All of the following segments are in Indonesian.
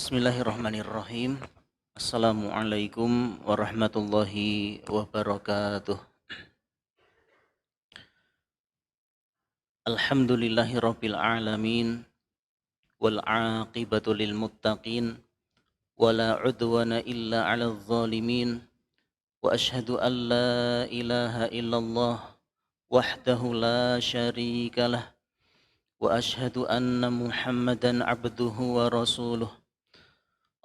Bismillahirrahmanirrahim. Assalamualaikum warahmatullahi wabarakatuh. Alhamdulillahi rabbil alamin wal aqibatu lil muttaqin wala udwana illa 'alal zalimin wa asyhadu an la ilaha illallah wahdahu la syarikalah wa asyhadu anna Muhammadan 'abduhu wa rasuluh.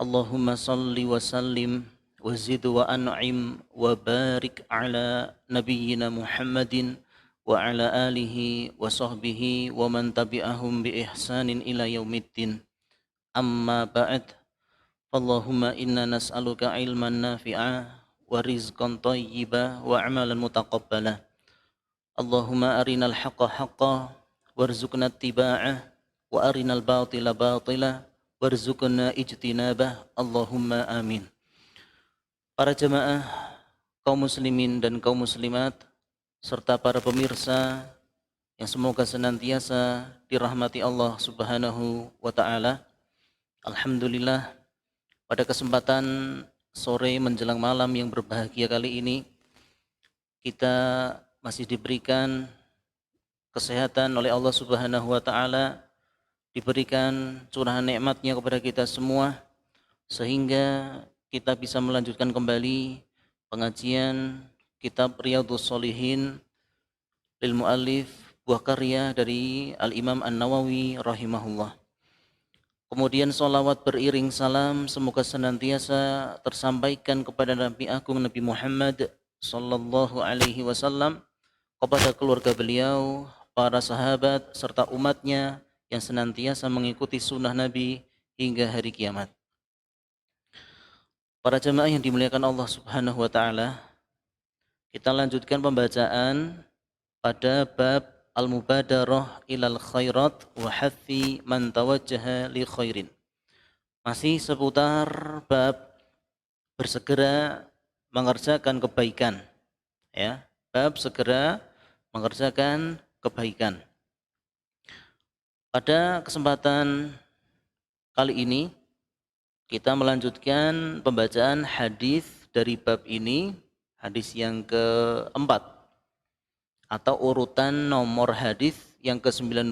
Allahumma salli wa sallim wa zid wa an'im wa barik ala nabiyyina Muhammadin wa ala alihi wa sahbihi wa man tabi'ahum bi ihsanin ila yaumiddin. Amma ba'd. Allahumma inna nas'aluka ilman nafi'a wa rizqan thayyiba wa amalan mutaqabbala. Allahumma arinal haqqa haqqa warzuqna ittiba'ah wa arinal batila batila warzuqna ijtinabah. Allahumma amin. Para jemaah kaum muslimin dan kaum muslimat serta para pemirsa yang semoga senantiasa dirahmati Allah Subhanahu wa taala. Alhamdulillah, pada kesempatan sore menjelang malam yang berbahagia kali ini kita masih diberikan kesehatan oleh Allah Subhanahu wa taala, diberikan curahan nikmatnya kepada kita semua sehingga kita bisa melanjutkan kembali pengajian kitab Riyadhus Shalihin lil muallif, buah karya dari Al-Imam An-Nawawi rahimahullah. Kemudian salawat beriring salam semoga senantiasa tersampaikan kepada Nabi Agung Nabi Muhammad sallallahu alaihi wasallam, kepada keluarga beliau, para sahabat serta umatnya yang senantiasa mengikuti sunnah Nabi hingga hari kiamat. Para jemaah yang dimuliakan Allah Subhanahu wa taala, kita lanjutkan pembacaan pada bab al-mubadarah ilal khairat wa hathi man tawajjaha li khairin. Masih seputar bab bersegera mengerjakan kebaikan, ya. Bab segera mengerjakan kebaikan. Pada kesempatan kali ini kita melanjutkan pembacaan hadis dari bab ini, hadis yang keempat atau urutan nomor hadis yang ke-90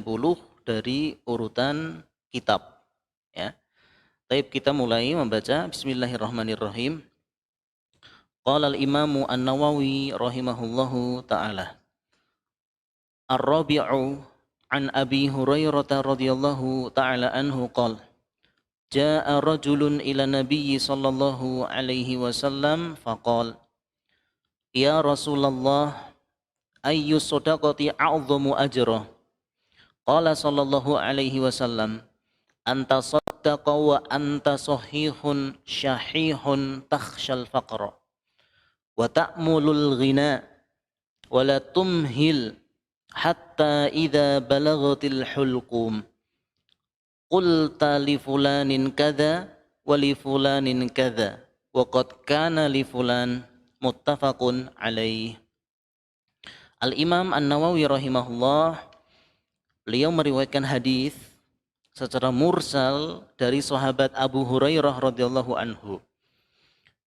dari urutan kitab, ya. Baik, kita mulai membaca. Bismillahirrahmanirrahim. Qala al-Imam An-Nawawi rahimahullahu taala. Ar-Rabi'u an Abi Hurairah radhiyallahu ta'ala anhu qala jaa'a rajulun ila Nabiy sallallahu alaihi wasallam faqala ya Rasulullah ayyu shadaqati a'dhamu ajra qala sallallahu alaihi wasallam anta saddaqa wa anta sahihun syahihun takhshal faqra wa ta'mulul ghina wa la tumhil hatta idza balaghatil hulqum qulta li fulanin kadza wa li fulanin kadza wa qad kana li fulan, muttafaqun alaih. Al-Imam An-Nawawi rahimahullah, beliau meriwayatkan hadis secara mursal dari sahabat Abu Hurairah radhiyallahu anhu.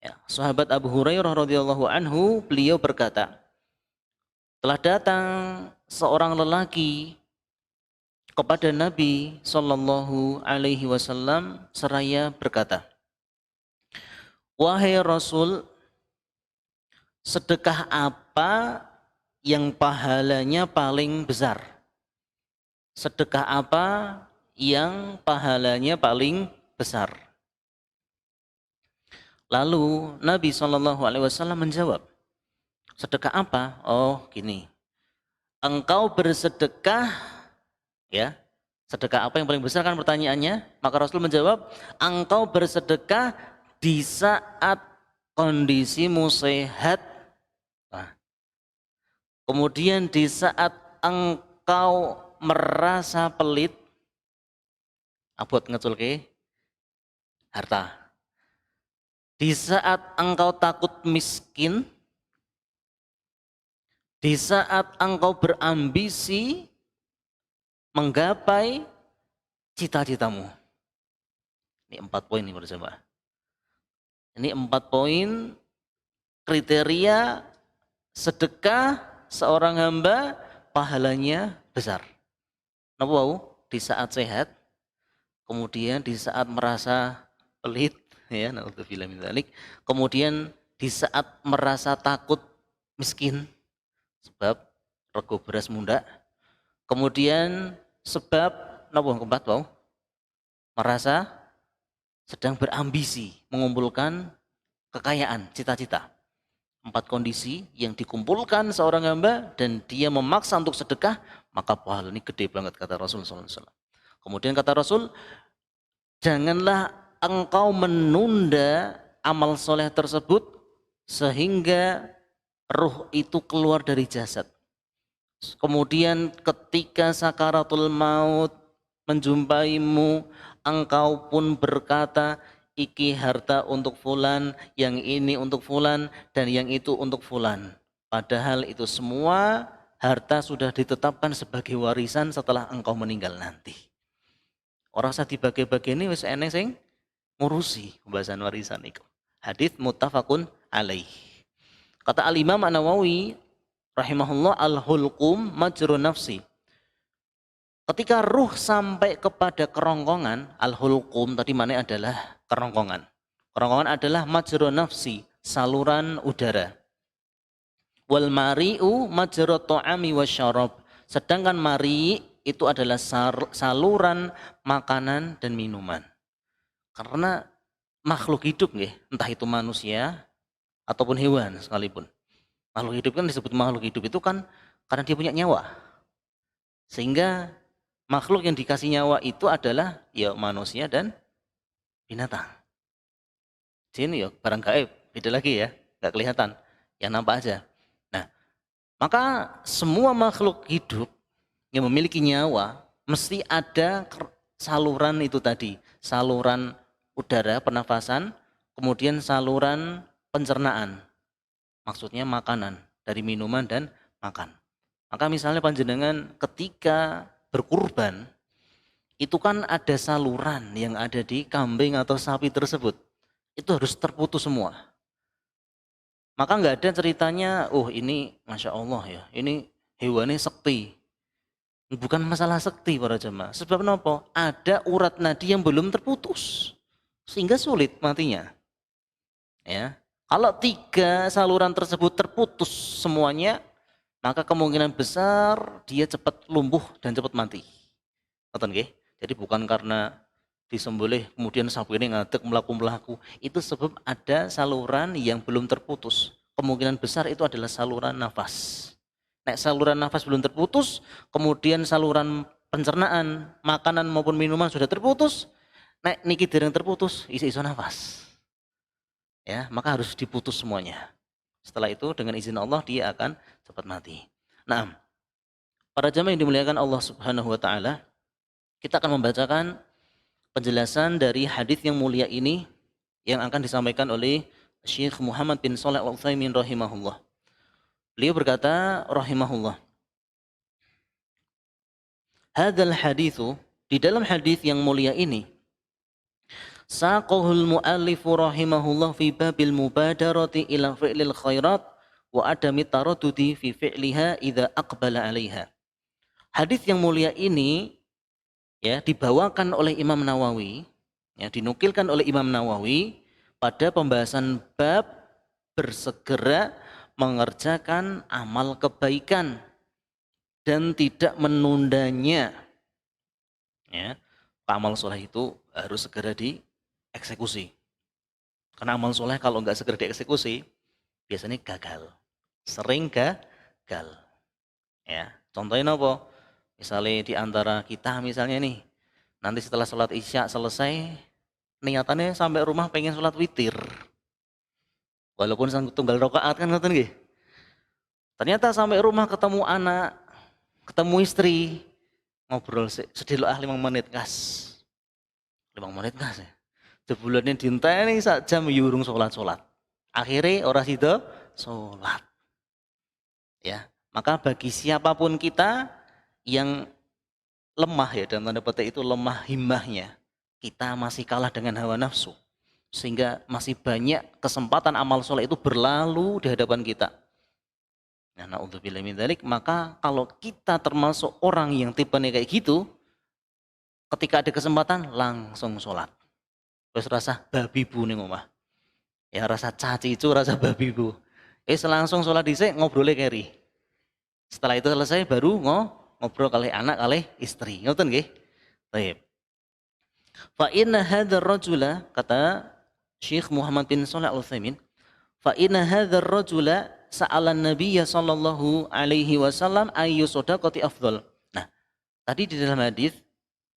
Ya, sahabat Abu Hurairah radhiyallahu anhu, beliau berkata, telah datang seorang lelaki kepada Nabi sallallahu alaihi wasallam seraya berkata, wahai Rasul, sedekah apa yang pahalanya paling besar? Sedekah apa yang pahalanya paling besar? Lalu Nabi sallallahu alaihi wasallam menjawab, sedekah apa? Oh, gini. Engkau bersedekah, ya. Sedekah apa yang paling besar kan pertanyaannya? Maka Rasul menjawab, engkau bersedekah di saat kondisimu sehat. Nah, kemudian di saat engkau merasa pelit, abot ngeculke harta. Di saat engkau takut miskin, di saat engkau berambisi menggapai cita-citamu. Ini 4 poin nih para jemaah. Ini 4 poin kriteria sedekah seorang hamba pahalanya besar. Napa wau? Di saat sehat, kemudian di saat merasa pelit, ya, naudzubillah min dzalik, kemudian di saat merasa takut miskin sebab rego beras munda, kemudian sebab napa keempat wau? Merasa sedang berambisi mengumpulkan kekayaan, cita-cita. 4 kondisi yang dikumpulkan seorang hamba dan dia memaksa untuk sedekah, maka pahala ini gede banget kata Rasul SAW. Kemudian kata Rasul, janganlah engkau menunda amal soleh tersebut sehingga ruh itu keluar dari jasad. Kemudian ketika sakaratul maut menjumpaimu, engkau pun berkata, iki harta untuk fulan, yang ini untuk fulan, dan yang itu untuk fulan. Padahal itu semua harta sudah ditetapkan sebagai warisan setelah engkau meninggal nanti. Orang usah dibagi-bagi ini wis eneng sing ngurusi pembahasan warisan itu. Hadits muttafaqun alaih. Kata Al-Imam An-Nawawi rahimahullah, al-hulqum majrun nafsi. Ketika ruh sampai kepada kerongkongan, al-hulqum tadi mana adalah kerongkongan. Kerongkongan adalah majrun nafsi, saluran udara. Wal mari'u majru ta'ami wasyarab. Sedangkan mari itu adalah saluran makanan dan minuman. Karena makhluk hidup nggih, entah itu manusia ataupun hewan sekalipun. Makhluk hidup kan disebut makhluk hidup itu kan karena dia punya nyawa. Sehingga makhluk yang dikasih nyawa itu adalah ya manusia dan binatang. Jin ya barang gaib, beda lagi ya, nggak kelihatan, yang nampak aja. Nah, maka semua makhluk hidup yang memiliki nyawa mesti ada saluran itu tadi, saluran udara, pernafasan, kemudian saluran pencernaan, maksudnya makanan, dari minuman dan makan. Maka misalnya panjenengan ketika berkurban, itu kan ada saluran yang ada di kambing atau sapi tersebut. Itu harus terputus semua. Maka nggak ada ceritanya, oh ini Masya Allah ya, ini hewannya sekti. Bukan masalah sekti para jemaah. Sebab apa? Ada urat nadi yang belum terputus. Sehingga sulit matinya. Ya. Kalau 3 saluran tersebut terputus semuanya, maka kemungkinan besar dia cepat lumpuh dan cepat mati. Ngoten nggih? Jadi bukan karena disembelih kemudian sapi ini ngadeg melaku-melaku, itu sebab ada saluran yang belum terputus. Kemungkinan besar itu adalah saluran nafas. Nek saluran nafas belum terputus, kemudian saluran pencernaan, makanan maupun minuman sudah terputus, nek niki dereng terputus, isi-iso nafas. Ya, maka harus diputus semuanya. Setelah itu dengan izin Allah dia akan cepat mati. Nah, para jamaah yang dimuliakan Allah Subhanahu wa taala, kita akan membacakan penjelasan dari hadis yang mulia ini yang akan disampaikan oleh Syekh Muhammad bin Shalih Al-Utsaimin rahimahullah. Beliau berkata rahimahullah, hadzal haditsu, di dalam hadis yang mulia ini, saqahul muallifu rahimahullah fi babil mubadarati ila fi'lil khairat wa adami taraddudi fi fi'liha idza aqbala 'alaiha. Hadis yang mulia ini ya dibawakan oleh Imam Nawawi, ya dinukilkan oleh Imam Nawawi pada pembahasan bab bersegera mengerjakan amal kebaikan dan tidak menundanya. Ya, amal soleh itu harus segera dieksekusi. Karena amal soleh kalau nggak segera dieksekusi, biasanya gagal. Sering gagal. Ya, contohnya apa? Misalnya di antara kita misalnya nih, nanti setelah sholat isya selesai, niatannya sampai rumah pengen sholat witir. Walaupun tunggal rakaat kan ngoten nggih. Ternyata sampai rumah ketemu anak, ketemu istri, ngobrol sedih 5 menit kas. 5 menit kas ya. Jebulannya dinteni sak jam yurung sholat. Akhirnya orang situ sholat. Ya, maka bagi siapapun kita yang lemah ya, dalam tanda petik itu lemah himmahnya, kita masih kalah dengan hawa nafsu. Sehingga masih banyak kesempatan amal soleh itu berlalu di hadapan kita. Nah, na'udzubillah min dzalik, maka kalau kita termasuk orang yang tipenya kayak gitu, ketika ada kesempatan langsung sholat. Terus rasa babi bu ning omah. Ya rasa caci itu rasa babi bu. Langsung sholat dhisik ngobrolnya keri. Setelah itu selesai baru ngobrol kali anak kali istri. Ngoten nggih? Baik. Fa inna hadzal rajula, kata Syekh Muhammad bin Shalih Al-Utsaimin, fa inna hadzal rajula sa'alan Nabiyya sallallahu alaihi wasallam ayyu shadaqati afdal. Nah, tadi di dalam hadis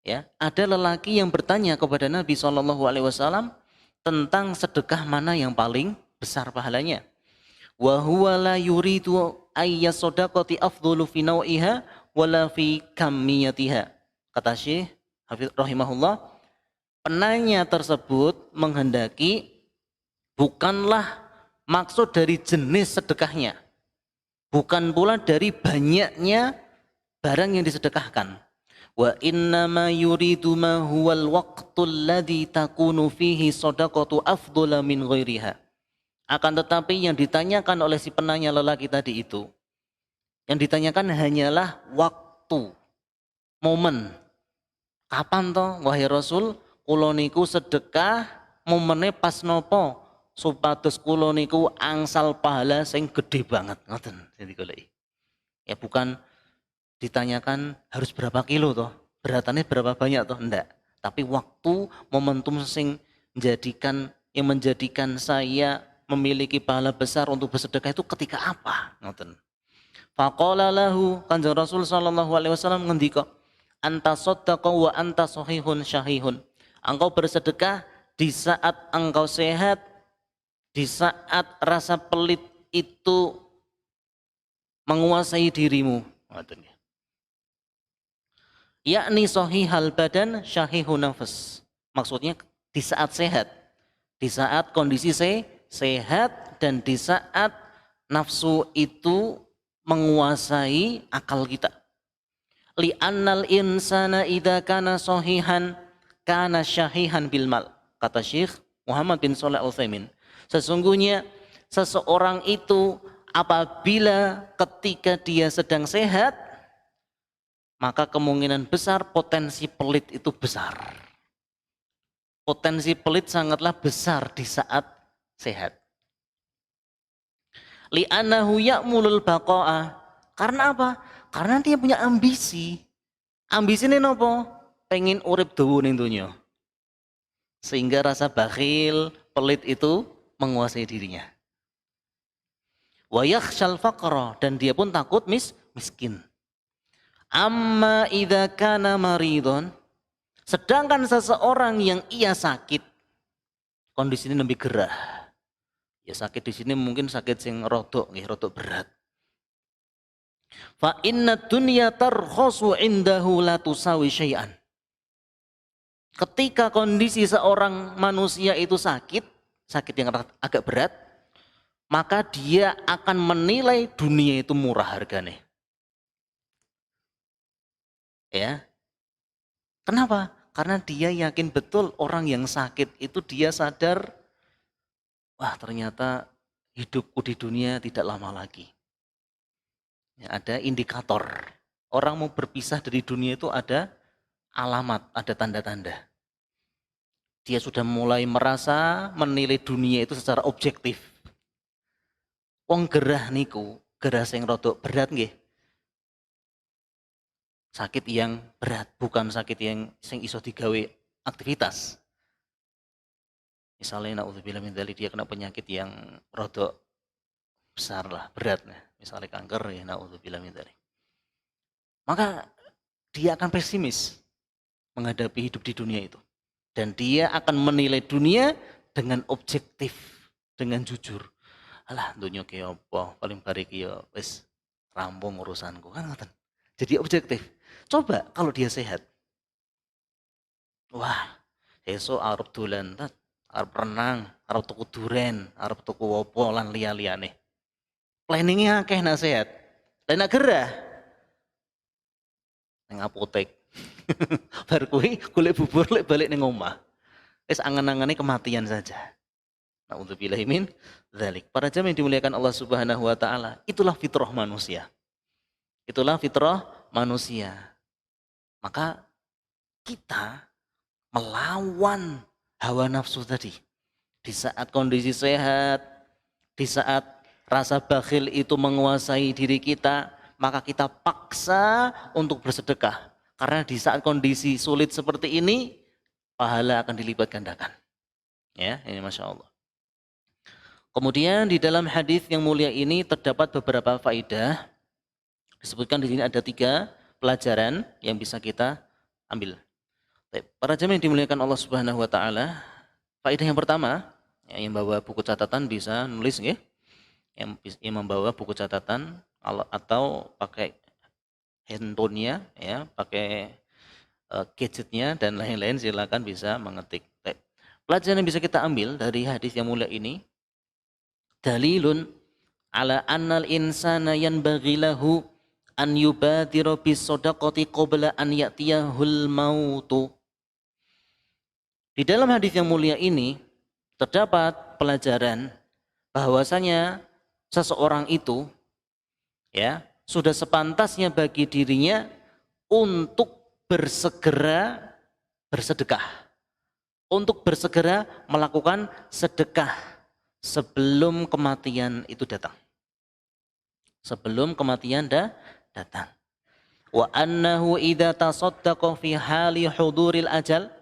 ya, ada lelaki yang bertanya kepada Nabi sallallahu alaihi wasallam tentang sedekah mana yang paling besar pahalanya. Wa huwa la yuridu ayya shadaqati afdalu fi nau'iha wala fi kamiyatiha. Kata Syekh Hafidz rahimahullah, penanya tersebut menghendaki bukanlah maksud dari jenis sedekahnya, bukan pula dari banyaknya barang yang disedekahkan. Wa innama yuridu ma huwal waqtul ladzi takunu fihi shadaqatu afdala min ghairiha. Akan tetapi yang ditanyakan oleh si penanya lelaki tadi itu, yang ditanyakan hanyalah waktu, momen. Kapan toh wahai Rasul, kula niku sedekah momene pas nopo supados kula niku angsal pahala sing gede banget, ngoten sing digoleki. Ya bukan ditanyakan harus berapa kilo toh, beratannya berapa banyak toh, enggak. Tapi waktu, momentum sing menjadikan saya memiliki pahala besar untuk bersedekah itu ketika apa? Ngoten. Faqala lahu, Kanjeng Rasul sallallahu alaihi wasallam ngendika, anta shaddaqa wa anta sahihun syahihun. Engkau bersedekah di saat engkau sehat, di saat rasa pelit itu menguasai dirimu. Ngoten. Yakni sahihal badan syahihun nafs. Maksudnya di saat sehat, di saat kondisi sehat dan di saat nafsu itu menguasai akal kita. Li'annal insana idza kana sahihan kana syahihan bil mal. Kata Syekh Muhammad bin Shalih Al-Utsaimin, sesungguhnya seseorang itu apabila ketika dia sedang sehat, maka kemungkinan besar potensi pelit itu besar. Potensi pelit sangatlah besar di saat sehat. Li'annahu ya'mulul baqa'a. Karena apa? Karena dia punya ambisi. Ambisi ini nopo? Pengen urip dawa ning donya. Sehingga rasa bakhil, pelit itu menguasai dirinya. Wa yakhshal faqra, dan dia pun takut miskin. Amma idza kana maridon, sedangkan seseorang yang ia sakit, kondisi ini lebih gerah. Ya sakit di sini mungkin sakit sing rodok berat. Fa inna dunya tarkhasu indahu la tusawi syai'an. Ketika kondisi seorang manusia itu sakit yang agak berat, maka dia akan menilai dunia itu murah harganya. Ya. Kenapa? Karena dia yakin betul orang yang sakit itu dia sadar, wah ternyata hidupku di dunia tidak lama lagi. Ya, ada indikator. Orang mau berpisah dari dunia itu ada alamat, ada tanda-tanda. Dia sudah mulai merasa menilai dunia itu secara objektif. Wong gerah niku, gerah sing rodok berat nggih. Sakit yang berat, bukan sakit yang sing iso digawe aktivitas. Misalnya naudzubillah min dzalik, dia kena penyakit yang rodok besar lah, berat lah. Misalnya kanker ya naudzubillah min dzalik. Maka dia akan pesimis menghadapi hidup di dunia itu. Dan dia akan menilai dunia dengan objektif, dengan jujur. Alah dunia ki apa, paling barik ya wis rampung urusanku kan ngoten. Jadi objektif. Coba kalau dia sehat. Wah, esok arep dolan, arep renang, arep tuku duren, arep tuku opo lan liya-liyane. Planningnya akeh nak sehat. Lah nak gerah nang apotek. Bar kuwi golek bubur lek balik ning omah. Wis angen-angene kematian saja. Nauzubillahi min dzalik. Para jamaah yang dimuliakan Allah Subhanahu wa taala, itulah fitrah manusia. Itulah fitrah manusia. Maka kita melawan hawa nafsu tadi. Di saat kondisi sehat, di saat rasa bakhil itu menguasai diri kita, maka kita paksa untuk bersedekah. Karena di saat kondisi sulit seperti ini, pahala akan dilipat gandakan. Ya, ini Masya Allah. Kemudian di dalam hadis yang mulia ini terdapat beberapa faedah. Disebutkan di sini ada 3 pelajaran yang bisa kita ambil. Para jemaah yang dimuliakan Allah Subhanahu wa taala, faedah yang pertama, yang membawa buku catatan bisa nulis nggih. Yang membawa buku catatan atau pakai handphonenya ya, pakai gadgetnya dan lain-lain, silakan bisa mengetik. Pelajaran yang bisa kita ambil dari hadis yang mulia ini, dalilun ala annal insana yanbaghi lahu an yubadira bis shadaqati qabla an ya'tiyahul mautu. Di dalam hadis yang mulia ini terdapat pelajaran bahwasanya seseorang itu ya sudah sepantasnya bagi dirinya untuk bersegera bersedekah. Untuk bersegera melakukan sedekah sebelum kematian itu datang. Sebelum kematian datang. Wa annahu idza tasaddaqa fi hali huduril ajal.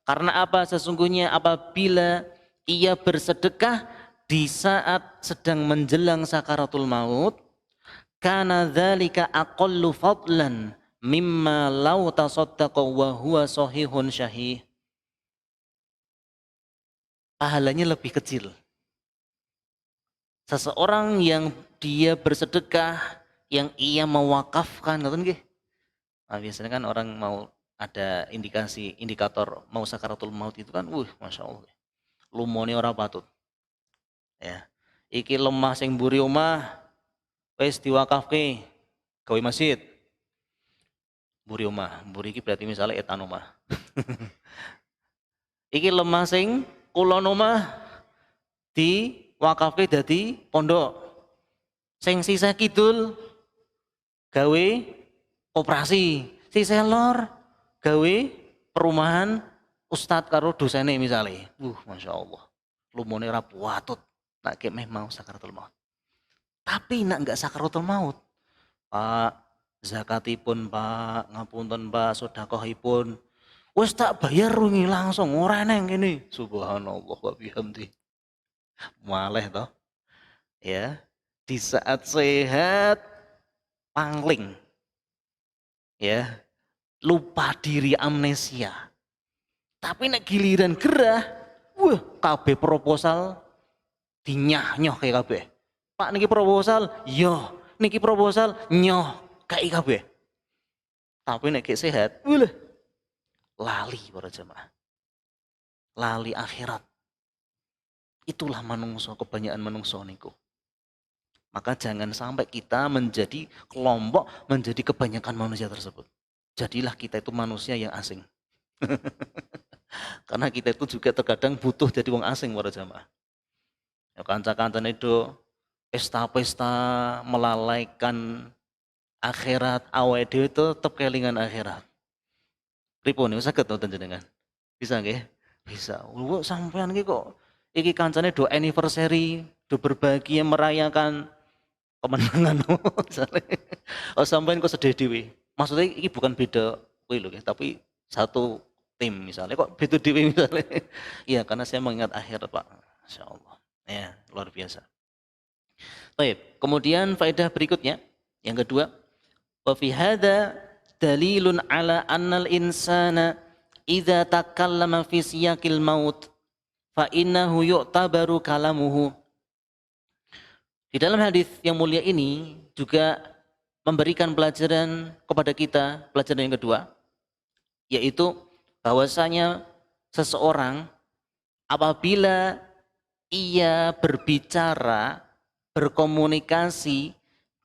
Karena apa? Sesungguhnya apabila ia bersedekah di saat sedang menjelang sakaratul maut, kana dzalika aqallu fadlan mimma law tasaddaqa wa huwa sahihun syahih. Pahalanya lebih kecil. Seseorang yang dia bersedekah, yang ia mewakafkan, ngerti nggih? Nah, biasanya kan orang mau ada indikator mau sakaratul maut itu kan, Masya Allah, lumone ora patut. Ya, iki lemah sing mburi omah, wis diwakafke gawe masjid. Mburi omah, mburi iki berarti misalnya etan omah. Iki lemah sing kulon omah diwakafke dadi pondok. Sing sisa kidul gawe koperasi, sisa lor gawe perumahan ustadz karo dosene misalnya. Masya Allah, lumone ora patut nak kemeh mau sakaratul maut. Tapi nak enggak sakaratul maut, Pak, zakatipun Pak, ngapunten Pak, sedekahipun wis tak bayar rungi langsung, ora neng kene. Subhanallah wa bihamdi. Maleh toh. Ya, di saat sehat pangling. Ya, lupa diri, amnesia. Tapi nek giliran gerah, kabeh proposal dinyah-nyoh kayak kabeh. Pak niki proposal, yo, niki proposal nyoh kayak kabeh. Tapi nek sehat, lali para jemaah. Lali akhirat. Itulah manungso, kebanyakan manungso niku. Maka jangan sampai kita menjadi kelompok, menjadi kebanyakan manusia tersebut. Jadilah kita itu manusia yang asing. Karena kita itu juga terkadang butuh jadi wong asing para jamaah. Ya, kanca-kancan itu pesta-pesta melalaikan akhirat, awake dhewe itu tetep kelingan akhirat. Pripun niku saged nonton jenengan? Bisa nggih? Bisa. Lu sampean iki kok iki kancane do anniversary, do berbahagia merayakan kemenangan misalnya. Oh sampean kok sedih dhewe. Maksudnya ini bukan beda kuwi lho, tapi satu tim misalnya kok beda dhewe misalnya. Iya, karena saya mengingat akhir, Pak. Masyaallah. Ya, luar biasa. Baik, kemudian faedah berikutnya yang kedua, wa fi hadza dalilun ala annal insana idza takallama fi siyaqil maut fa innahu yu'tabaru kalamuhu. Di dalam hadis yang mulia ini juga memberikan pelajaran kepada kita, pelajaran yang kedua, yaitu bahwasanya seseorang apabila ia berbicara, berkomunikasi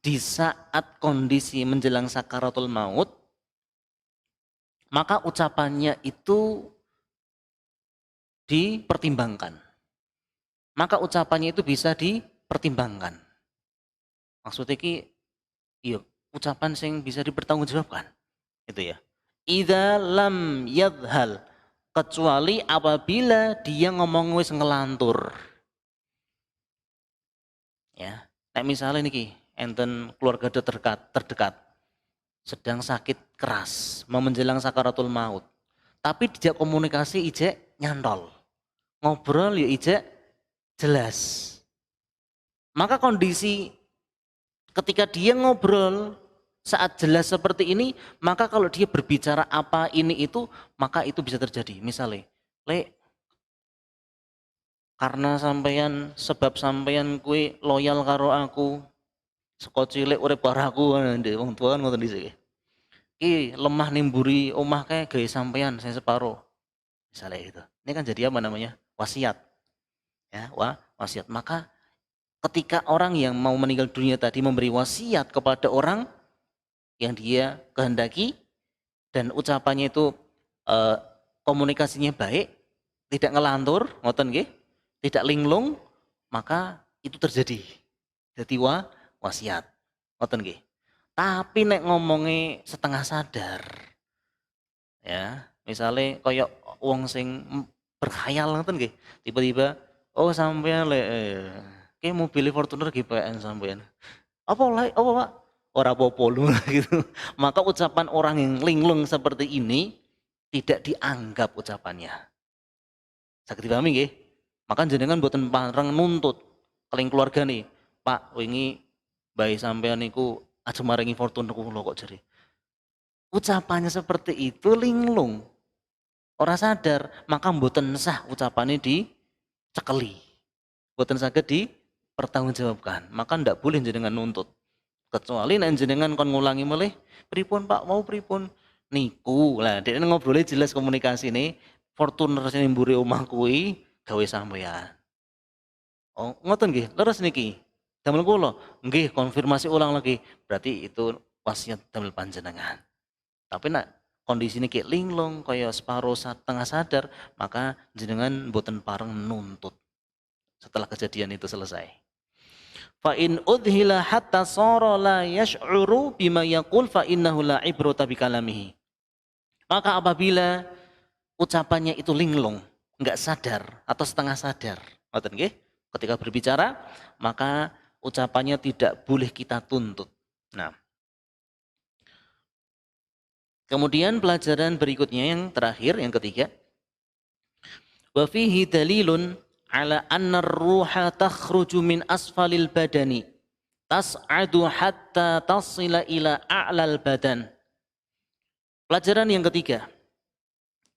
di saat kondisi menjelang sakaratul maut, maka ucapannya itu dipertimbangkan. Maka ucapannya itu bisa dipertimbangkan. Maksudnya ki, iya, ucapan sing bisa dipertanggungjawabkan. Itu ya. Idza lam yadhal, kecuali apabila dia ngomong wis ngelantur. Ya. Nek misalnya niki, enten keluarga terdekat sedang sakit keras, mau menjelang sakaratul maut. Tapi dijak komunikasi ijek nyantol. Ngobrol ya ijek jelas. Maka kondisi ketika dia ngobrol saat jelas seperti ini, maka kalau dia berbicara apa ini itu, maka itu bisa terjadi. Misalnya, Le, karena sampeyan sebab sampeyan kue loyal karo aku, saka cilik urip karo aku, ndek wong tua kan ngoten dhisik. Ki lemah nimburi omah kae gawe sampeyan saya separuh. Misalnya itu. Ini kan jadi apa namanya? Wasiat. Ya, wasiat. Maka ketika orang yang mau meninggal dunia tadi memberi wasiat kepada orang yang dia kehendaki dan ucapannya itu komunikasinya baik, tidak ngelantur, ngoten nggih, tidak linglung, maka itu terjadi. Jadi wasiat. Ngoten nggih. Tapi nek ngomongnya setengah sadar, ya, misalnya koyok wong sing berkhayal ngoten nggih, tiba-tiba oh sampean le kayak mobil Fortuner GPN sampean. Apa Pak? Ora apa-apa lu gitu. Maka ucapan orang yang linglung seperti ini tidak dianggap ucapannya. Sakit dipahami nggih? Maka jenengan mboten pareng nuntut keling keluarga nih. Pak, wingi bayi sampean niku aja maringi Fortuner kula kok jere. Ucapannya seperti itu linglung. Ora sadar, maka mboten sah ucapannya dicekeli. Mboten saged dipertanggungjawabkan. Maka ndak boleh jenengan nuntut. Kecuali nek jenengan kon ngulangi melih, pripun Pak, mau pripun? Niku. Lah, dhek ngobrolnya jelas komunikasi nih. Fortuner sing mburi omah kuwi gawe sampean. Oh, ngoten nggih. Leres niki. Damel kula. Nggih, konfirmasi ulang lagi. Berarti itu wasiat damel panjenengan. Tapi nak kondisi ini kayak linglung, kayak separuh tengah sadar, maka jenengan boten pareng nuntut setelah kejadian itu selesai. Fa in udhila hatta sara la yash'uru bima yaqul fa innahu la ibrata bi kalamihi. Maka apabila ucapannya itu linglung, enggak sadar atau setengah sadar, ngoten nggih? Ketika berbicara, maka ucapannya tidak boleh kita tuntut. Nah, kemudian pelajaran berikutnya yang terakhir, yang ketiga, wa fihi dalilun ala anna ruha takhruju min asfalil badani tas'adu hatta tasila ila a'lal badan. Pelajaran yang ketiga,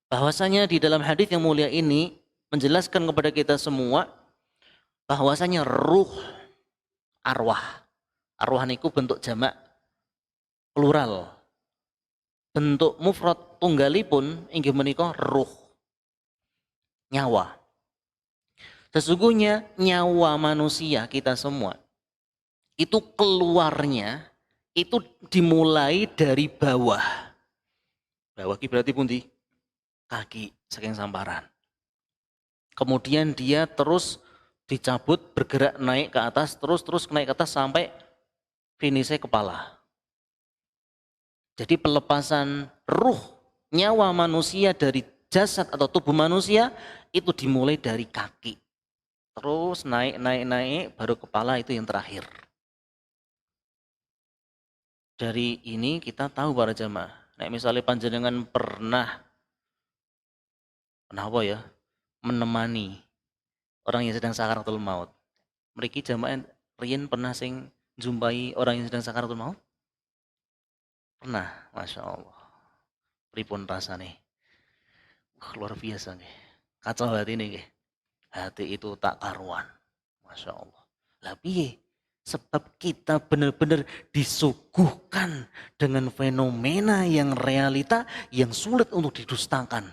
bahwasanya di dalam hadis yang mulia ini menjelaskan kepada kita semua bahwasanya ruh, arwah. Arwah niku bentuk jamak plural. Bentuk mufrad tunggalipun inggih menika ruh. Nyawa. Sesungguhnya nyawa manusia kita semua itu keluarnya itu dimulai dari bawah. Bawah ki berarti pundi? Kaki saking samparan. Kemudian dia terus dicabut bergerak naik ke atas terus naik ke atas sampai finishnya kepala. Jadi pelepasan ruh nyawa manusia dari jasad atau tubuh manusia itu dimulai dari kaki. Terus naik baru kepala itu yang terakhir. Dari ini kita tahu para jamaah. Nah, misalnya panjenengan pernah apa ya? Menemani orang yang sedang sakaratul maut. Mriki jamaah riyen pernah sing jumpai orang yang sedang sakaratul maut? Pernah, Masya Allah. Pripun rasane? Luar biasa nih. Kacau hati nih. Hati itu tak karuan. Masya Allah. Lah piye? Sebab kita benar-benar disuguhkan dengan fenomena yang realita yang sulit untuk didustakan.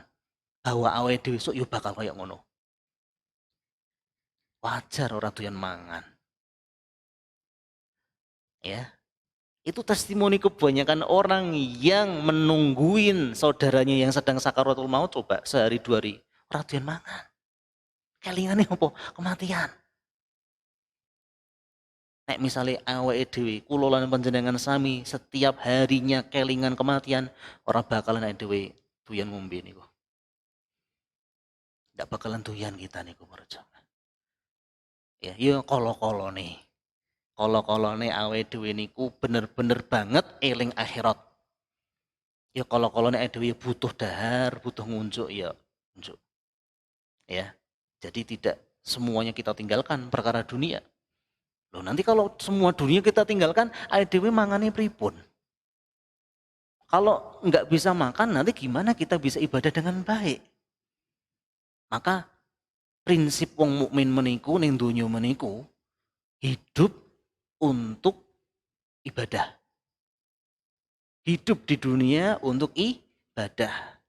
Bahwa awake dhewe esuk yo bakal kayak ngono. Wajar orang doyan mangan. Ya. Itu testimoni kebanyakan orang yang menungguin saudaranya yang sedang sakaratul maut, coba sehari dua hari. Radian mangan. Kelingane apa? Kematian. Nek misalnya awake dhewe kula lan panjenengan sami setiap harinya kelingan kematian, ora bakalan awake dhewe doyan ngombe niku. Ndak bakalan doyan kita niku para jamaah. Ya, ya kala-kalane. Kala-kalane awake dhewe niku bener-bener banget eling akhirat. Ya kala-kalane awake dhewe butuh dahar, butuh ngunjuk ya ngunjuk. Ya. Jadi tidak semuanya kita tinggalkan perkara dunia. Loh nanti kalau semua dunia kita tinggalkan, awake dhewe mangane pripun? Kalau nggak bisa makan, nanti gimana kita bisa ibadah dengan baik? Maka prinsip wong mukmin meniku ning donya meniku hidup untuk ibadah. Hidup di dunia untuk ibadah.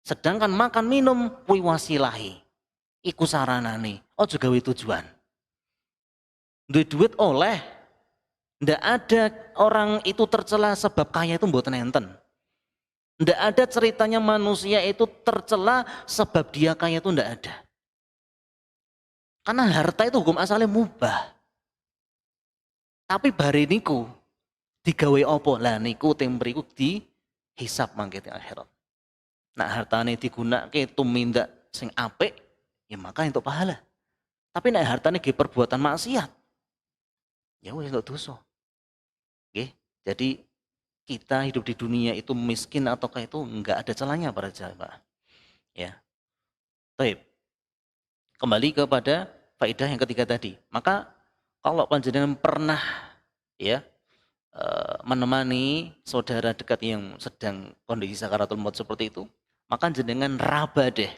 Sedangkan makan minum kuwi wasilahe. Iku saranane, ojo gawe tujuan. Duit oleh. Ndak ada orang itu tercela sebab kaya itu mboten enten. Ndak ada ceritanya manusia itu tercela sebab dia kaya itu ndak ada. Karena harta itu hukum asalnya mubah. Tapi bari niku digawe apa? Lah niku tempriku dihisab mangke teng akhirat. Nak hartane digunakake tumindak sing apik, ya maka untuk pahala. Tapi nek hartane ge perbuatan maksiat, ya wis entuk dosa. Oke, jadi kita hidup di dunia itu miskin ataukah itu enggak ada celahnya para jamaah. Ya. Baik. Kembali kepada faedah yang ketiga tadi. Maka kalau panjenengan pernah ya menemani saudara dekat yang sedang kondisi sakaratul maut seperti itu, maka jenengan raba deh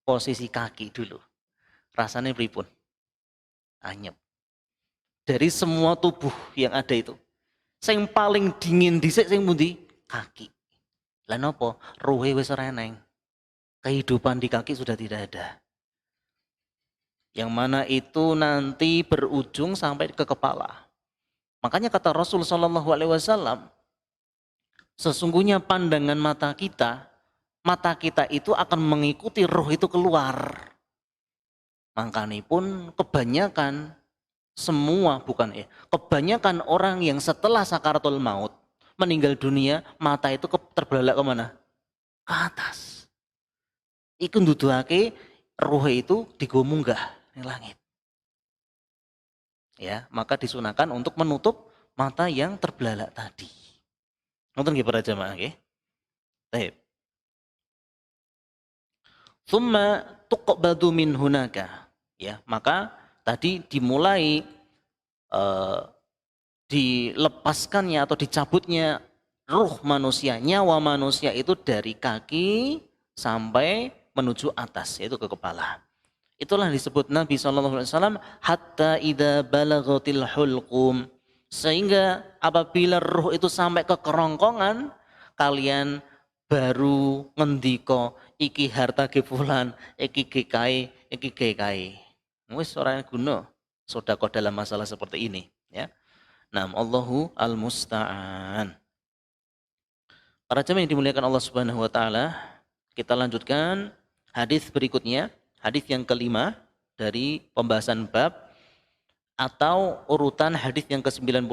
posisi kaki dulu. Rasanya pripun? Anyep. Dari semua tubuh yang ada itu, yang paling dingin dhisik sing pundi? Kaki. Lah napa? Ruhe wis ora eneng. Kehidupan di kaki sudah tidak ada. Yang mana itu nanti berujung sampai ke kepala. Makanya kata Rasul Shallallahu Alaihi Wasallam, sesungguhnya pandangan mata kita itu akan mengikuti roh itu keluar. Makanya pun kebanyakan kebanyakan orang yang setelah sakaratul maut meninggal dunia, mata itu terbelalak kemana? Ke atas. Iku nduduhake roh itu digo munggah ning langit. Ya, maka disunahkan untuk menutup mata yang terbelalak tadi. Nonton nggih para jamaah nggih. Baik. Tsumma tuqbadu min hunaka. Ya, maka tadi dimulai dilepaskannya atau dicabutnya ruh manusia, nyawa manusia itu dari kaki sampai menuju atas, yaitu ke kepala. Itulah disebut Nabi SAW hatta idza balaghatil hulqum, sehingga apabila ruh itu sampai ke kerongkongan, kalian baru ngendika iki harta ge fulan, iki ge kae, iki ge kae. Wis ora guna sedekah dalam masalah seperti ini, ya. Nah, Allahu al-musta'an. Para jemaah yang dimuliakan Allah Subhanahu wa taala, kita lanjutkan hadis berikutnya, hadis yang kelima dari pembahasan bab atau urutan hadis yang ke-91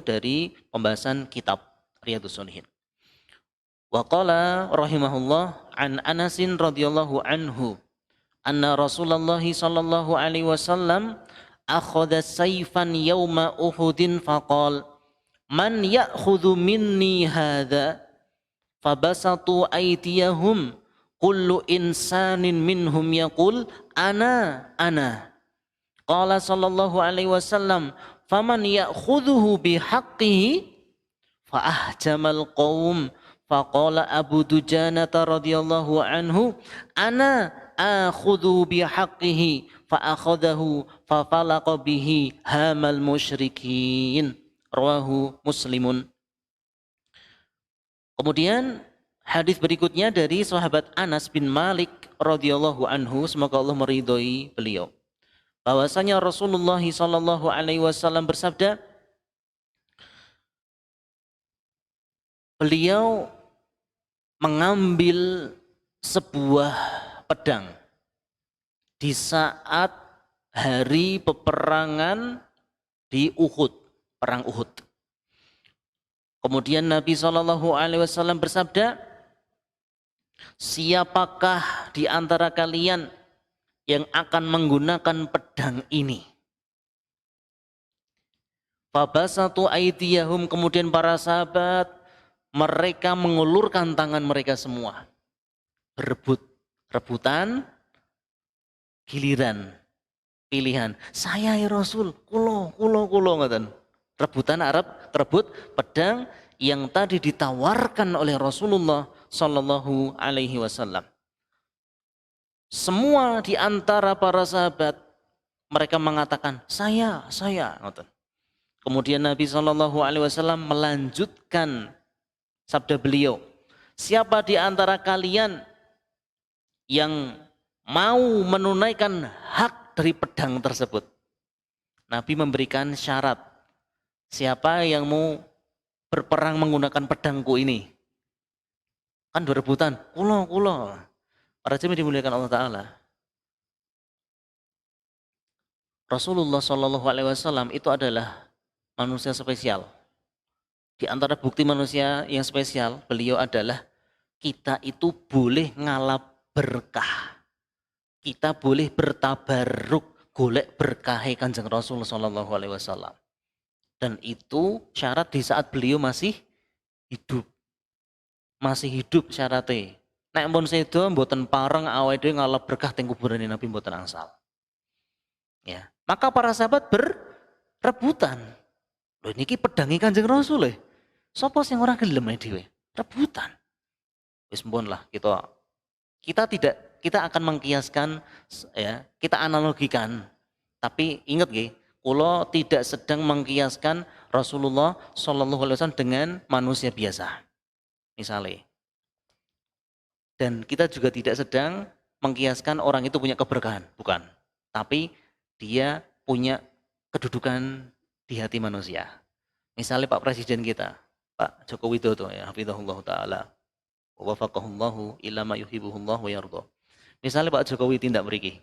dari pembahasan kitab Riyadhus Shalihin. Wa qala rahimahullah an Anasin radhiyallahu anhu anna Rasulullah sallallahu alaihi wasallam akhadha sayfan yawma Uhudin faqal man ya'khudhu minni hadha fabasatu aydiyahum kullu insanin minhum yaqul ana qala sallallahu alaihi wasallam faman ya'khudhuhu bihaqqihi fa ahjamal qaum faqala Abu Dujanata radhiyallahu anhu ana akhudhu bihaqqihi fa akhadahu fa falaqa bihi hamal musyrikin rawahu Muslimun. Kemudian hadis berikutnya dari sahabat Anas bin Malik radhiyallahu anhu, semoga Allah meridhoi beliau, bahwasanya Rasulullah sallallahu alaihi wasallam bersabda, beliau mengambil sebuah pedang di saat hari peperangan di Uhud, perang Uhud. Kemudian Nabi SAW bersabda, siapakah di antara kalian yang akan menggunakan pedang ini? Fabasatu aydiyahum, kemudian para sahabat mereka mengulurkan tangan mereka semua. Rebutan, giliran, pilihan. Saya ya Rasul, kulo ngoten. Rebutan Arab, rebut pedang yang tadi ditawarkan oleh Rasulullah Shallallahu Alaihi Wasallam. Semua di antara para sahabat mereka mengatakan saya. Ngoten. Kemudian Nabi Shallallahu Alaihi Wasallam melanjutkan sabda beliau, siapa di antara kalian yang mau menunaikan hak dari pedang tersebut? Nabi memberikan syarat, siapa yang mau berperang menggunakan pedangku ini? Kan berebutan, kulo. Para jemaah dimuliakan Allah Ta'ala. Rasulullah Shallallahu Alaihi Wasallam itu adalah manusia spesial. Di antara bukti manusia yang spesial, beliau adalah kita itu boleh ngalap berkah. Kita boleh bertabarruk, golek berkahe Kanjeng Rasul Shallallahu Alaihi Wasallam. Dan itu syarat di saat beliau masih hidup. Masih hidup syaratnya. Nek pun sedo mboten pareng awake dhewe ngalap berkah teng kuburane Nabi mboten angsal. Ya. Maka para sahabat berebutan. Lho niki pedangi Kanjeng Rasul. Sapa sing ora gelem dhewe? Rebutan. Wis mpun lah kita akan mengkiaskan ya, kita analogikan. Tapi ingat nggih, kula tidak sedang mengkiaskan Rasulullah Shallallahu Alaihi Wasallam dengan manusia biasa. Misalnya. Dan kita juga tidak sedang mengkiaskan orang itu punya keberkahan, bukan. Tapi dia punya kedudukan di hati manusia. Misalnya Pak Presiden kita, Pak Joko Widodo ya, hafizahullah taala. Wa wafaqahullahu ila ma yuhibbuhullah wa yardha. Misalnya Pak Jokowi tindak mriki.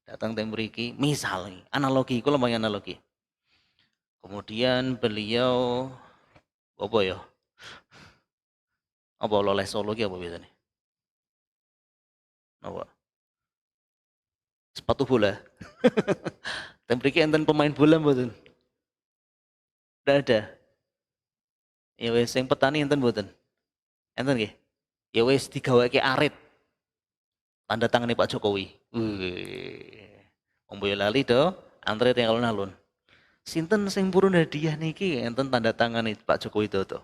Datang teng mriki, misalnya analogi, kula mau analogi. Kemudian beliau apa ya? Apa oleh Solo ki apa biasanya? Apa? Sepatu bola. Teng mriki enten pemain bola mboten? Ndak ada. Ya wis sing petani enten mboten? Enten nggih? Ya wis digaweke arit. Tanda tangan Pak Jokowi. Wih. Lali do, antre teng alun-alun. Sinten sing purun hadiah niki enten tanda tangan Pak Jokowi Dodo.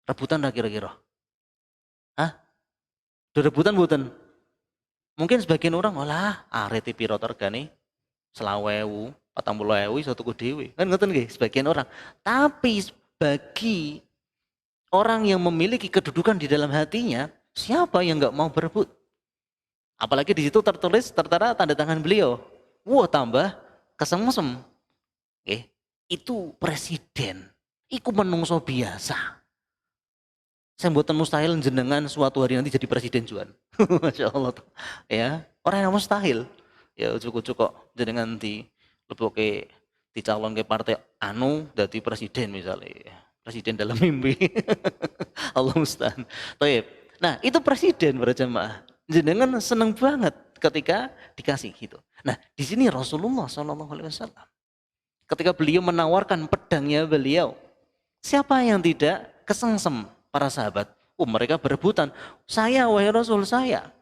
Rebutan dah kira-kira? Hah? Rebutan mboten? Mungkin sebagian orang olah arete piro regane 20.000, 40.000 iso tuku dhewe. Kan ngoten nggih sebagian orang. Tapi bagi orang yang memiliki kedudukan di dalam hatinya, siapa yang nggak mau berebut? Apalagi di situ tertera tanda tangan beliau. Wah, tambah kesengsem. Itu presiden. Iku menungso biasa. Saya mboten mustahil jenengan suatu hari nanti jadi presiden Juan. Masya Allah. Ya, orang yang mustahil. Ya cukup kok jenengan di lepoke dicalon ke partai anu dadi presiden misalnya. Presiden dalam mimpi. Allah mustahil. Taib. Nah, itu presiden para jemaah. Jenengan seneng banget ketika dikasih gitu. Nah, di sini Rasulullah SAW ketika beliau menawarkan pedangnya beliau, siapa yang tidak kesengsem? Para sahabat, mereka berebutan. Saya, wahai Rasul, saya.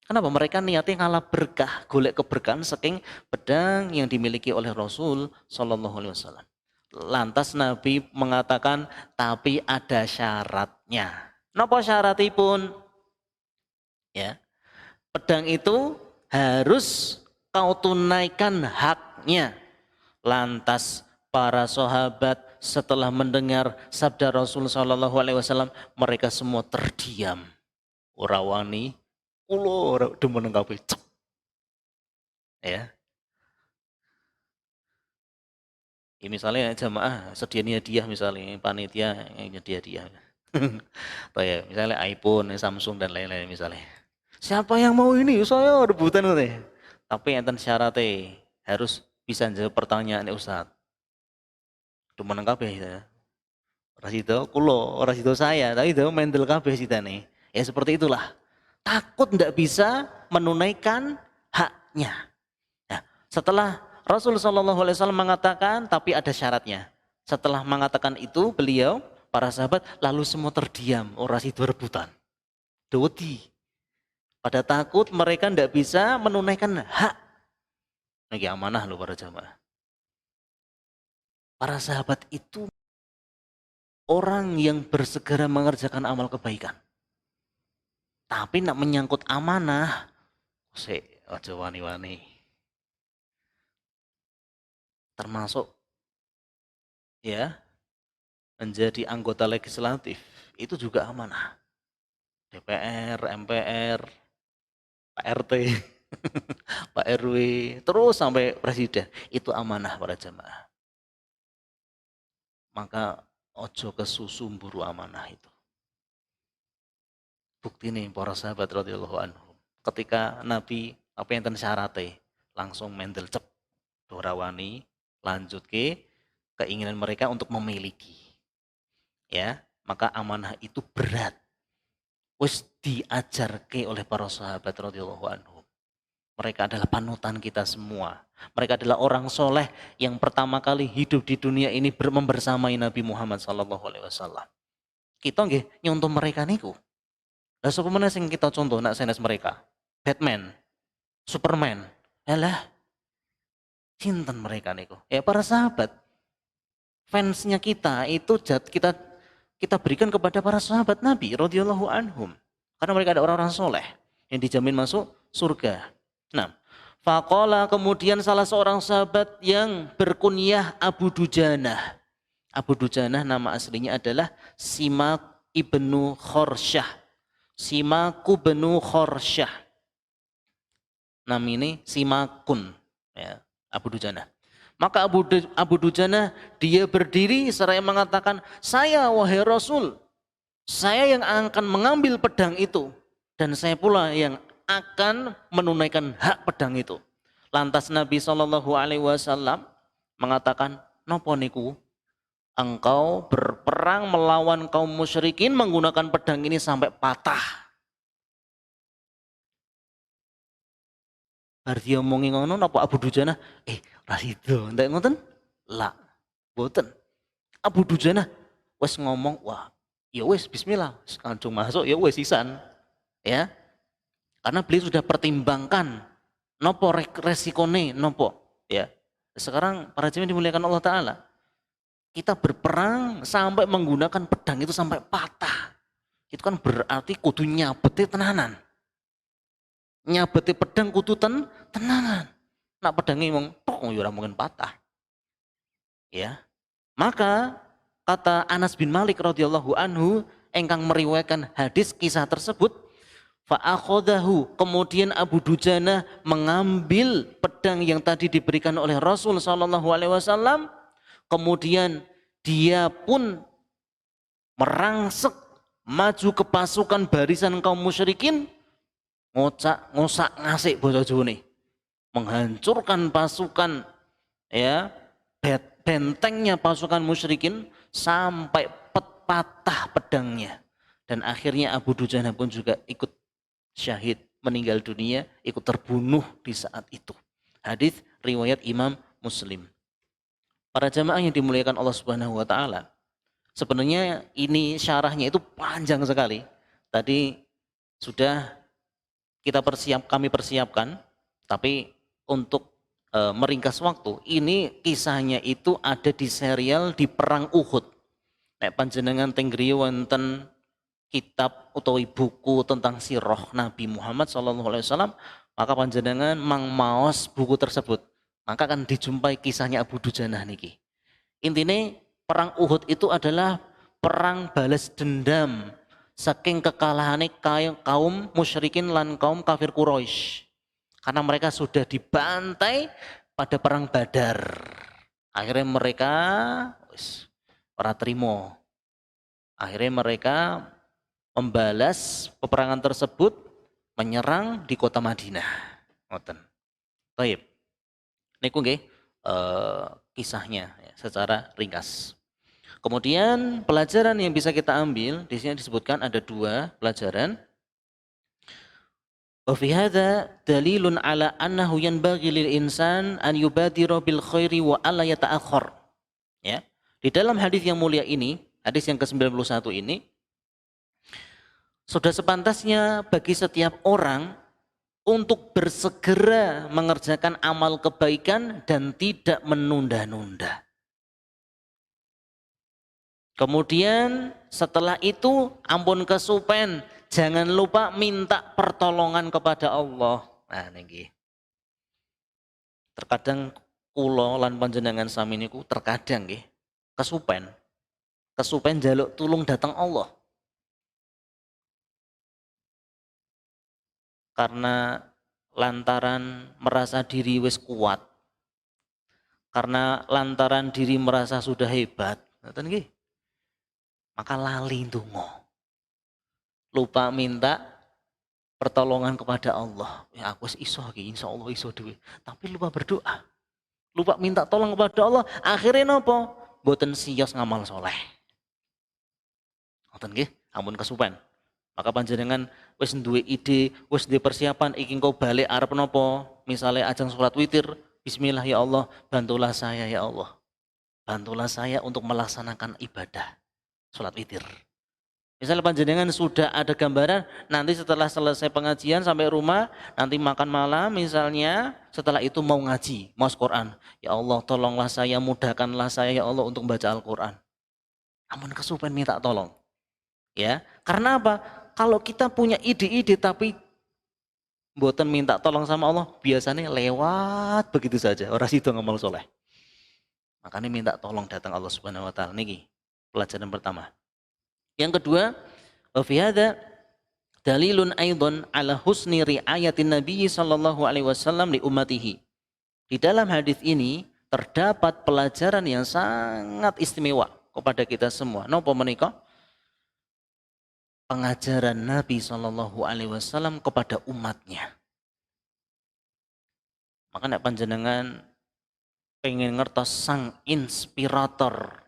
Kenapa? Mereka niatnya ngalah berkah, golek keberkahan saking pedang yang dimiliki oleh Rasul Shallallahu Alaihi Wasallam. Lantas Nabi mengatakan, tapi ada syaratnya. Napa syaratipun? Ya, pedang itu harus kau tunaikan haknya. Lantas para sahabat setelah mendengar sabda Rasul Shallallahu Alaihi Wasallam, mereka semua terdiam. Ora wani, ulo ora demen kabeh. Ya. Ya misalnya jamaah sedianya hadiah misalnya panitia yang nyedia hadiah. Atau ya misalnya iPhone, Samsung dan lain-lain misalnya. Siapa yang mau ini? Saya rebutan nih. Tapi enten syaratnya harus bisa jawab pertanyaan Ustaz. Cuma kabeh ya. Rasido kulo, rasido saya, tapi itu mendel kabeh sitane. Ya seperti itulah. Takut tidak bisa menunaikan haknya. Nah, setelah Rasul Shallallahu Alaihi Wasallam mengatakan, tapi ada syaratnya. Setelah mengatakan itu, beliau, para sahabat, lalu semua terdiam. Orang itu rebutan. Dodi. Pada takut mereka tidak bisa menunaikan hak. Lagi amanah loh para jamaah. Para sahabat itu orang yang bersegera mengerjakan amal kebaikan. Tapi nak menyangkut amanah, aja wani-wani. Termasuk ya menjadi anggota legislatif itu juga amanah. DPR, MPR, Pak RT, Pak RW, terus sampai presiden itu amanah para jamaah. Maka ojo kesusu buru amanah itu. Bukti nih para sahabat radhiyallahu anhum. Ketika Nabi apa yang syaratnya langsung mendel cep dorawani lanjut ke keinginan mereka untuk memiliki. Ya, maka amanah itu berat. Wis diajarke oleh para sahabat radhiyallahu anhum. Mereka adalah panutan kita semua. Mereka adalah orang soleh yang pertama kali hidup di dunia ini membersamai Nabi Muhammad SAW. Kita nggih nyontoh mereka niku. Lah sapa meneh sing kita contoh nak senes mereka? Batman, Superman. Alah, sinten mereka niku? Ya para sahabat. Fansnya kita itu kita berikan kepada para sahabat Nabi radhiyallahu anhum. Karena mereka ada orang-orang soleh yang dijamin masuk surga. Nah, faqala kemudian salah seorang sahabat yang berkunyah Abu Dujanah. Abu Dujanah nama aslinya adalah Simak ibnu Khorsyah. Simaku benu Khorsyah. Nama ini Simakun. Ya, Abu Dujanah. Maka Abu Dujanah dia berdiri seraya mengatakan, saya wahai Rasul, saya yang akan mengambil pedang itu. Dan saya pula yang akan menunaikan hak pedang itu. Lantas Nabi SAW mengatakan, nopo niku, engkau berperang melawan kaum musyrikin menggunakan pedang ini sampai patah. Berarti omongi ngono napa Abu Dujanah? Rasido, ndak ngoten? Lah, boten. Abu Dujanah wes ngomong, wah, ya wes bismillah, langsung masuk ya wes sisan. Ya. Karena beliau sudah pertimbangkan nopo resikone nopo, ya. Sekarang para jemaah dimuliakan Allah taala. Kita berperang sampai menggunakan pedang itu sampai patah. Itu kan berarti kudu nyabeti tenanan. Nyabeti pedang kudu tenanan. Nak pedangnya ngomong tok ya ora mungkin patah. Ya. Maka kata Anas bin Malik radhiyallahu anhu engkang meriwayatkan hadis kisah tersebut, fa'akhodahu, kemudian Abu Dujanah mengambil pedang yang tadi diberikan oleh Rasul sallallahu alaihi wasallam, kemudian dia pun merangsek maju ke pasukan barisan kaum musyrikin, ngosak ngasik basa Jawa nih, menghancurkan pasukan, ya, bentengnya pasukan musyrikin sampai patah pedangnya. Dan akhirnya Abu Dujanah pun juga ikut syahid, meninggal dunia, ikut terbunuh di saat itu. Hadis riwayat Imam Muslim. Para jamaah yang dimuliakan Allah Subhanahu wa taala, sebenarnya ini syarahnya itu panjang sekali. Tadi sudah kami persiapkan, tapi untuk meringkas waktu, ini kisahnya itu ada di serial di Perang Uhud. Nek panjenengan tenggriya wonten kitab atau buku tentang sirah Nabi Muhammad SAW, maka panjenengan maos buku tersebut, maka akan dijumpai kisahnya Abu Dujanah niki. Intinya perang Uhud itu adalah perang balas dendam saking kekalahan kaum musyrikin lan kaum kafir Quraisy. Karena mereka sudah dibantai pada perang Badar. Akhirnya mereka wis ora trimo. Akhirnya mereka membalas peperangan tersebut, menyerang di kota Madinah. Ngoten. Baik. Niku nggih kisahnya ya, secara ringkas. Kemudian pelajaran yang bisa kita ambil, di sini disebutkan ada 2 pelajaran. Wa fi hadza dalilun ala annahu yanbaghi lil insan an yubadira bil khairi wa alla yata'akhkhar. Ya. Di dalam hadis yang mulia ini, hadis yang ke-91 ini, sudah sepantasnya bagi setiap orang untuk bersegera mengerjakan amal kebaikan dan tidak menunda-nunda. Kemudian setelah itu ampun kesupen, jangan lupa minta pertolongan kepada Allah. Nah niki. Terkadang kula lan panjenengan sami niku terkadang nggih kesupen. Kesupen jaluk tulung datang Allah. Karena lantaran merasa diri wis kuat, karena lantaran diri merasa sudah hebat, maka lali ndonga, lupa minta pertolongan kepada Allah. Ya aku iso iki, insyaallah iso dhewe, tapi lupa berdoa, lupa minta tolong kepada Allah. Akhirnya nopo? Mboten siyos ngamal soleh. Ngoten nggih, ampun kesupen. Maka panjenengan wis duwe ide, wis duwe persiapan iki engko balik arep napa? Misale ajeng salat witir, bismillah ya Allah, bantulah saya ya Allah. Bantulah saya untuk melaksanakan ibadah salat witir. Misalnya panjenengan sudah ada gambaran, nanti setelah selesai pengajian sampai rumah, nanti makan malam misalnya, setelah itu mau ngaji, mau Quran. Ya Allah, tolonglah saya, mudahkanlah saya ya Allah untuk membaca Al-Quran. Ampun kesupen minta tolong. Ya, karena apa? Kalau kita punya ide-ide tapi mboten minta tolong sama Allah, biasanya lewat begitu saja. Orang situ ngamal soleh. Makanya minta tolong datang Allah Subhanahu Wa Taala. Niki pelajaran pertama. Yang kedua, wa fi hadza dalilun aidan ala husni riayatin Nabi sallallahu alaihi wasallam li ummatihi. Di dalam hadis ini terdapat pelajaran yang sangat istimewa kepada kita semua. Napa menika? Pengajaran Nabi Shallallahu Alaihi Wasallam kepada umatnya. Maka nek panjenengan pengen ngertos sang inspirator,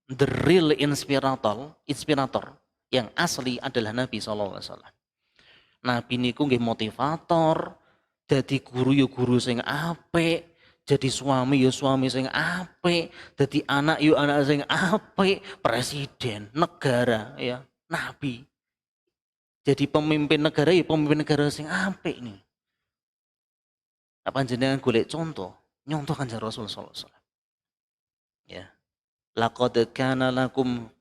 the real inspirator yang asli adalah Nabi Shallallahu Alaihi Wasallam. Nabi niku nggih motivator, jadi guru ya guru sing apik, jadi suami ya suami sing apik, jadi anak ya anak sing apik, presiden negara ya nabi. Jadi pemimpin negara ya pemimpin negara sing apik nih. Apa jenengan golek contoh, nyontoh Kanjeng Rasul sallallahu alaihi wasallam. Ya. Laqad kana lakum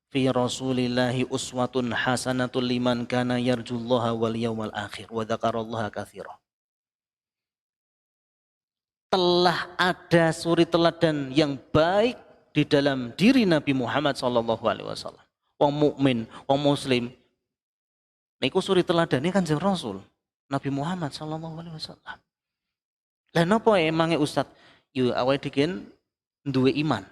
fi Rasulillahi uswatun hasanatun liman kana yarjullaha wal yawmal akhir wa dzakarallaha katsira. Telah ada suri teladan yang baik di dalam diri Nabi Muhammad sallallahu alaihi wasallam. Wong mukmin, wong muslim. Niku suri teladane Kanjeng Rasul Nabi Muhammad sallallahu alaihi wasallam. Lah napa emange Ustaz? Yo awake dhewe duwe iman.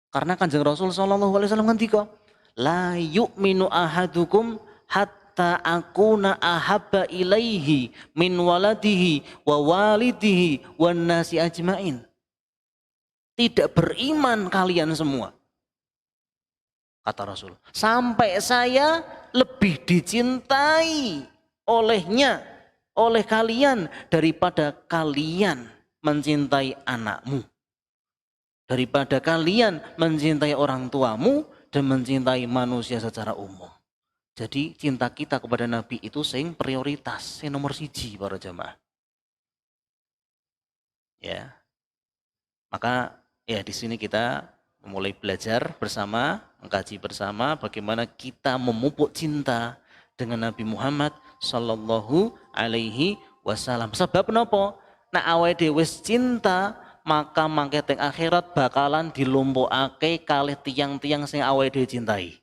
Karena Kanjeng Rasul sallallahu alaihi wasallam ngendika, la yu'minu ahadukum hatta akuna ahabba ilaihi min waladihi wa walidihi wan nasi ajmain. Tidak beriman kalian semua, kata Rasul, sampai saya lebih dicintai oleh kalian daripada kalian mencintai anakmu, daripada kalian mencintai orang tuamu dan mencintai manusia secara umum. Jadi cinta kita kepada Nabi itu sing prioritas, sing nomor siji para jamaah. Ya, maka ya di sini kita mulai belajar bersama, mengkaji bersama bagaimana kita memupuk cinta dengan Nabi Muhammad sallallahu alaihi wasallam. Sebab napa? Nek awake dhewe wis cinta, maka mangke teng akhirat bakalan dilumpukake kalih tiang-tiang sing awake dhewe cintai.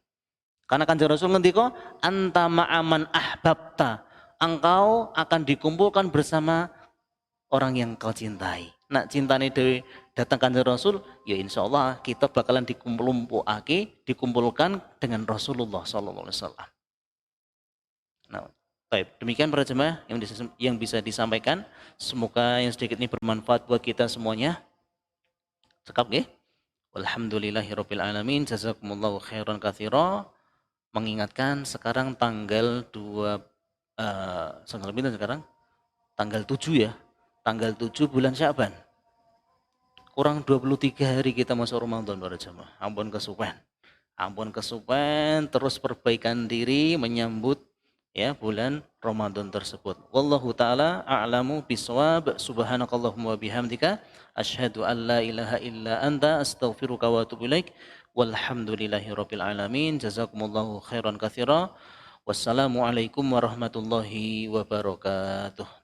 Karena Kanjeng Rasul ngendika, anta ma'aman ahbabta. Engkau akan dikumpulkan bersama orang yang kau cintai. Nak cintane dhewe datang kanjeng Rasul, ya insya Allah kita bakalan dikumpulkan dengan Rasulullah Sallallahu Alaihi Wasallam. Nah, baik, demikian para jemaah yang bisa disampaikan. Semoga yang sedikit ini bermanfaat buat kita semuanya. Cekap nggih. Walhamdulillahirabbil alamin. Jazakumullahu khairan katsira. Mengingatkan sekarang tanggal 2 sekarang tanggal 7 ya. Tanggal 7 bulan Sya'ban. Kurang 23 hari kita masuk Ramadan para jemaah. Ampun kesupen. Ampun kesupen, terus perbaikan diri menyambut ya bulan Ramadan tersebut. Wallahu taala a'lamu bisawab. Subhanakallahumma bihamdika asyhadu an la ilaha illa anta astaghfiruka wa atubu ilaik. Walhamdulillahirabbil alamin. Jazakumullahu khairan katsira. Wassalamualaikum warahmatullahi wabarakatuh.